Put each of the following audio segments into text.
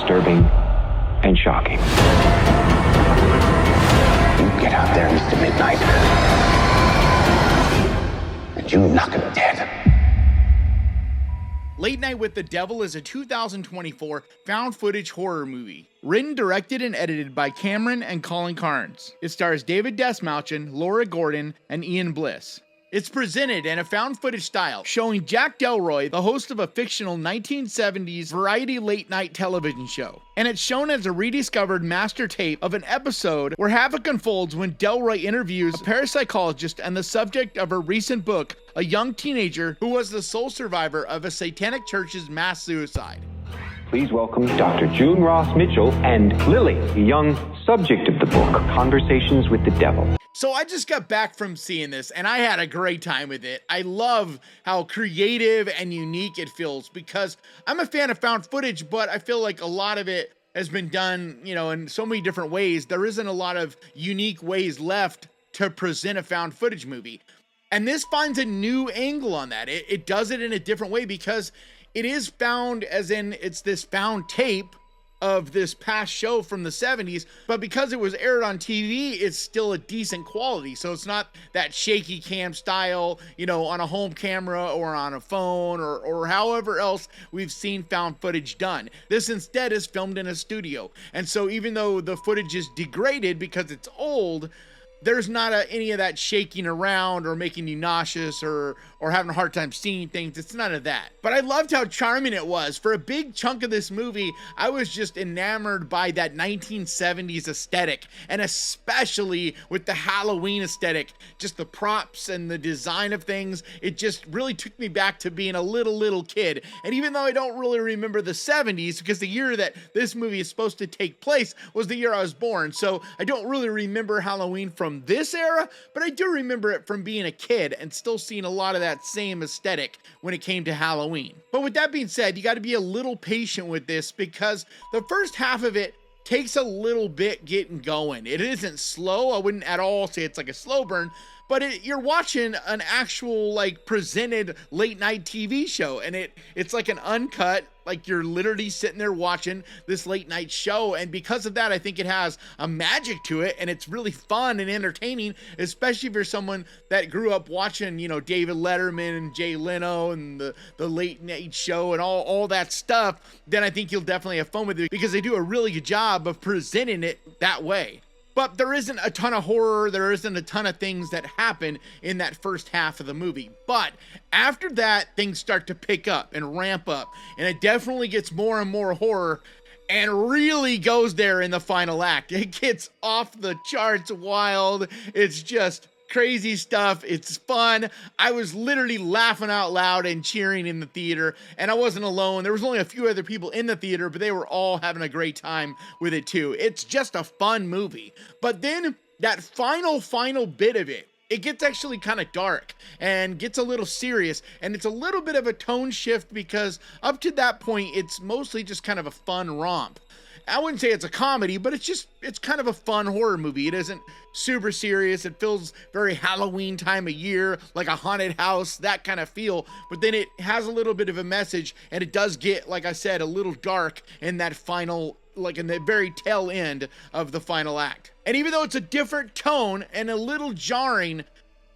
disturbing and shocking. You get out there, Mr. Midnight, and you knock him dead. Late Night with the Devil is a 2024 found footage horror movie. Written, directed, and edited by Cameron and Colin Carnes. It stars David Desmouchin, Laura Gordon, and Ian Bliss. It's presented in a found footage style, showing Jack Delroy, the host of a fictional 1970s variety late night television show. And it's shown as a rediscovered master tape of an episode where havoc unfolds when Delroy interviews a parapsychologist and the subject of her recent book, a young teenager who was the sole survivor of a satanic church's mass suicide. Please welcome Dr. June Ross Mitchell and Lily, the young subject of the book, Conversations with the Devil. So I just got back from seeing this and I had a great time with it. I love how creative and unique it feels because I'm a fan of found footage, but I feel like a lot of it has been done, in so many different ways. There isn't a lot of unique ways left to present a found footage movie. And this finds a new angle on that. It does it in a different way because it is found, as in it's this found tape of this past show from the 70s, but because it was aired on TV, it's still a decent quality. So it's not that shaky cam style, on a home camera or on a phone or however else we've seen found footage done. This instead is filmed in a studio. And so even though the footage is degraded because it's old, there's not any of that shaking around or making you nauseous or having a hard time seeing things. It's none of that. But I loved how charming it was. For a big chunk of this movie, I was just enamored by that 1970s aesthetic, and especially with the Halloween aesthetic, just the props and the design of things. It just really took me back to being a little kid. And even though I don't really remember the 70s, because the year that this movie is supposed to take place was the year I was born, so I don't really remember Halloween from this era, but I do remember it from being a kid and still seeing a lot of that same aesthetic when it came to Halloween. But with that being said, you got to be a little patient with this because the first half of it takes a little bit getting going. It isn't slow. I wouldn't at all say it's like a slow burn, but you're watching an actual presented late night TV show, and it's like an uncut, like you're literally sitting there watching this late night show. And because of that, I think it has a magic to it, and it's really fun and entertaining, especially if you're someone that grew up watching, David Letterman and Jay Leno and the late night show and all that stuff. Then I think you'll definitely have fun with it because they do a really good job of presenting it that way. But there isn't a ton of horror, there isn't a ton of things that happen in that first half of the movie. But after that, things start to pick up and ramp up, and it definitely gets more and more horror, and really goes there in the final act. It gets off the charts wild. It's just crazy stuff. It's fun. I was literally laughing out loud and cheering in the theater, and I wasn't alone. There was only a few other people in the theater, but they were all having a great time with it too. It's just a fun movie. But then that final bit of it gets actually kind of dark and gets a little serious, and it's a little bit of a tone shift because up to that point, it's mostly just kind of a fun romp. I wouldn't say it's a comedy, but it's kind of a fun horror movie. It isn't super serious. It feels very Halloween time of year, like a haunted house, that kind of feel. But then it has a little bit of a message, and it does get, like I said, a little dark in that final, in the very tail end of the final act. And even though it's a different tone and a little jarring,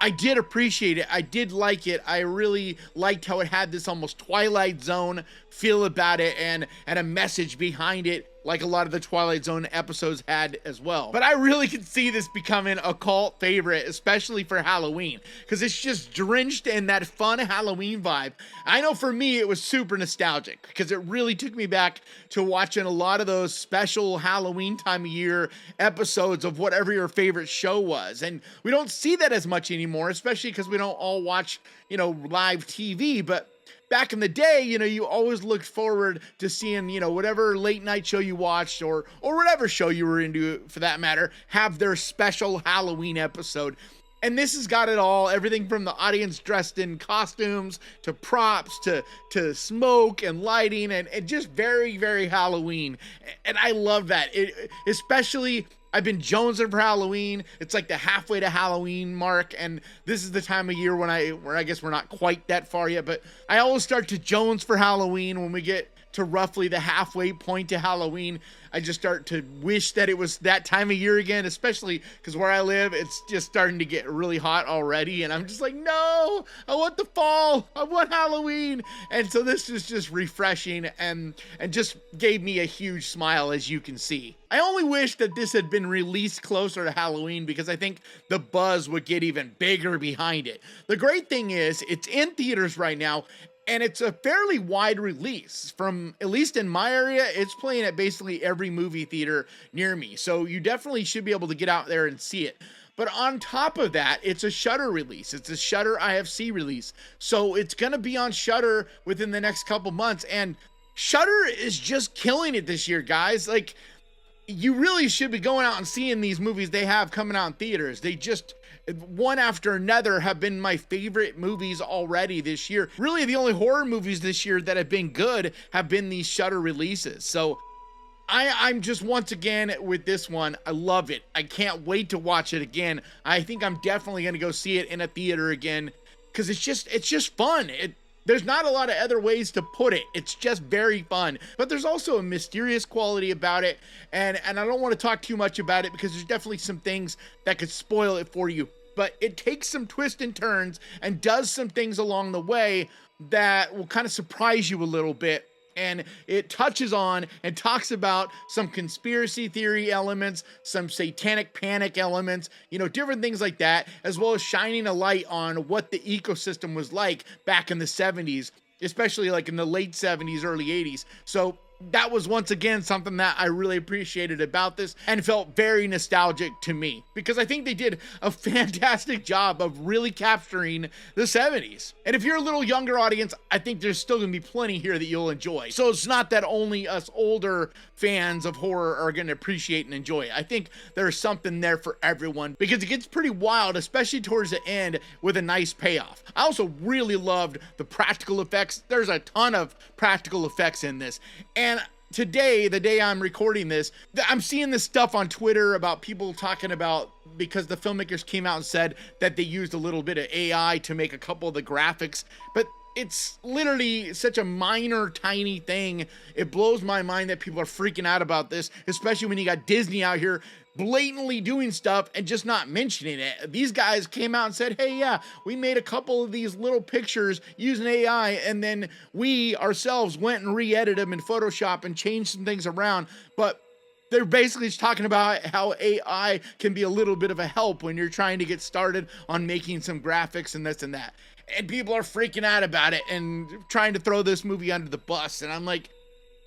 I did appreciate it. I did like it. I really liked how it had this almost Twilight Zone feel about it and a message behind it, like a lot of the Twilight Zone episodes had as well. But I really could see this becoming a cult favorite, especially for Halloween, because it's just drenched in that fun Halloween vibe. I know for me, it was super nostalgic because it really took me back to watching a lot of those special Halloween time of year episodes of whatever your favorite show was. And we don't see that as much anymore, especially because we don't all watch, live TV, but back in the day, you always looked forward to seeing, whatever late night show you watched or whatever show you were into, for that matter, have their special Halloween episode. And this has got it all, everything from the audience dressed in costumes to props to smoke and lighting and just very, very Halloween. And I love that. Especially, I've been jonesing for Halloween. It's like the halfway to Halloween mark, and this is the time of year where I guess we're not quite that far yet, but I always start to jones for Halloween when we get to roughly the halfway point to Halloween, I just start to wish that it was that time of year again, especially because where I live, it's just starting to get really hot already. And I'm just like, no, I want the fall. I want Halloween. And so this is just refreshing and just gave me a huge smile, as you can see. I only wish that this had been released closer to Halloween because I think the buzz would get even bigger behind it. The great thing is it's in theaters right now, and it's a fairly wide release. From, at least in my area, it's playing at basically every movie theater near me. So you definitely should be able to get out there and see it. But on top of that, it's a Shudder release. It's a Shudder IFC release. So it's going to be on Shudder within the next couple months. And Shudder is just killing it this year, guys. Like, you really should be going out and seeing these movies they have coming out in theaters. They just, one after another, have been my favorite movies already this year. Really, the only horror movies this year that have been good have been these Shudder releases. So I'm just, once again, with this one, I love it. I can't wait to watch it again. I think I'm definitely going to go see it in a theater again because it's just fun. There's not a lot of other ways to put it. It's just very fun. But there's also a mysterious quality about it. And I don't want to talk too much about it because there's definitely some things that could spoil it for you. But it takes some twists and turns and does some things along the way that will kind of surprise you a little bit. And it touches on and talks about some conspiracy theory elements, some satanic panic elements, different things like that, as well as shining a light on what the ecosystem was like back in the 70s, especially like in the late 70s, early 80s. So that was, once again, something that I really appreciated about this and felt very nostalgic to me because I think they did a fantastic job of really capturing the 70s. And if you're a little younger audience, I think there's still gonna be plenty here that you'll enjoy. So it's not that only us older fans of horror are gonna appreciate and enjoy it. I think there's something there for everyone because it gets pretty wild, especially towards the end, with a nice payoff. I also really loved the practical effects. There's a ton of practical effects in this. And today, the day I'm recording this, I'm seeing this stuff on Twitter about people talking about, because the filmmakers came out and said that they used a little bit of AI to make a couple of the graphics, but it's literally such a minor, tiny thing. It blows my mind that people are freaking out about this, especially when you got Disney out here blatantly doing stuff and just not mentioning it. These guys came out and said, hey, yeah, we made a couple of these little pictures using AI, and then we ourselves went and re-edited them in Photoshop and changed some things around. But they're basically just talking about how AI can be a little bit of a help when you're trying to get started on making some graphics and this and that. And people are freaking out about it and trying to throw this movie under the bus. And I'm like,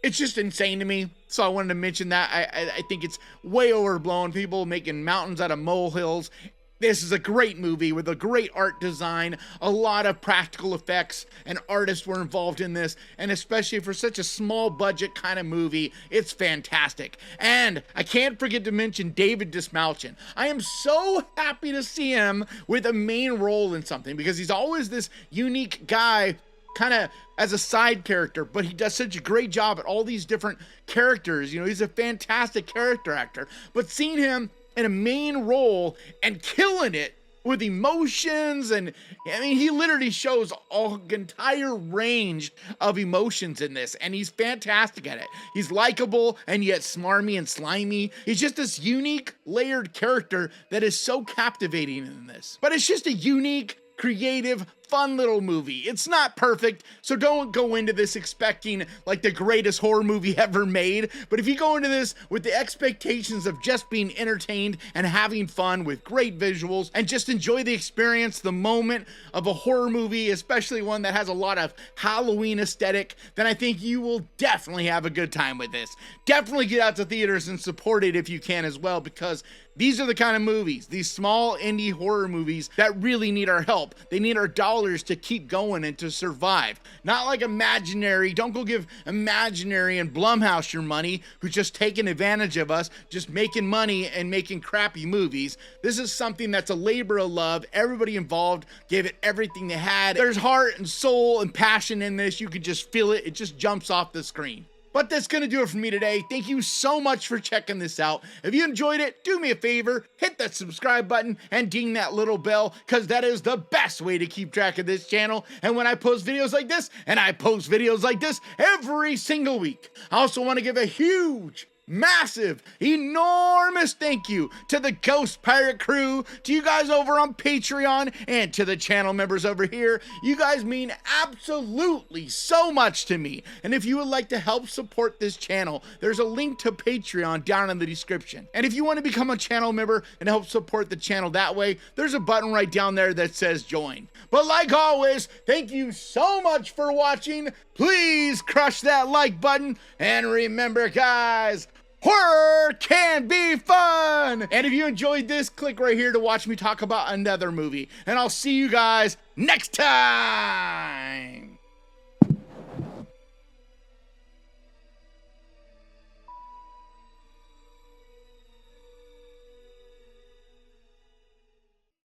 it's just insane to me. So I wanted to mention that. I think it's way overblown. People making mountains out of molehills. This is a great movie with a great art design, a lot of practical effects, and artists were involved in this. And especially for such a small budget kind of movie, it's fantastic. And I can't forget to mention David Dismalchin. I am so happy to see him with a main role in something because he's always this unique guy, kind of as a side character, but he does such a great job at all these different characters. He's a fantastic character actor, but seeing him in a main role and killing it with emotions, and I mean, he literally shows an entire range of emotions in this, and he's fantastic at it. He's likable and yet smarmy and slimy. He's just this unique, layered character that is so captivating in this. But it's just a unique, creative, fun little movie. It's not perfect, so don't go into this expecting like the greatest horror movie ever made. But if you go into this with the expectations of just being entertained and having fun with great visuals and just enjoy the experience, the moment of a horror movie, especially one that has a lot of Halloween aesthetic, then I think you will definitely have a good time with this. Definitely get out to theaters and support it if you can as well, because these are the kind of movies, these small indie horror movies, that really need our help. They need our dollars to keep going and to survive. Not like Imaginary. Don't go give Imaginary and Blumhouse your money, who's just taking advantage of us, just making money and making crappy movies. This is something that's a labor of love. Everybody involved gave it everything they had. There's heart and soul and passion in this. You could just feel it. It just jumps off the screen. But that's going to do it for me today. Thank you so much for checking this out. If you enjoyed it, do me a favor, hit that subscribe button and ding that little bell, because that is the best way to keep track of this channel. And when I post videos like this, and I post videos like this every single week, I also want to give a huge, massive, enormous thank you to the Ghost Pirate crew, to you guys over on Patreon, and to the channel members over here. You guys mean absolutely so much to me. And if you would like to help support this channel, there's a link to Patreon down in the description. And if you want to become a channel member and help support the channel that way, there's a button right down there that says join. But like always, thank you so much for watching. Please crush that like button, and remember guys, horror can be fun! And if you enjoyed this, click right here to watch me talk about another movie. And I'll see you guys next time!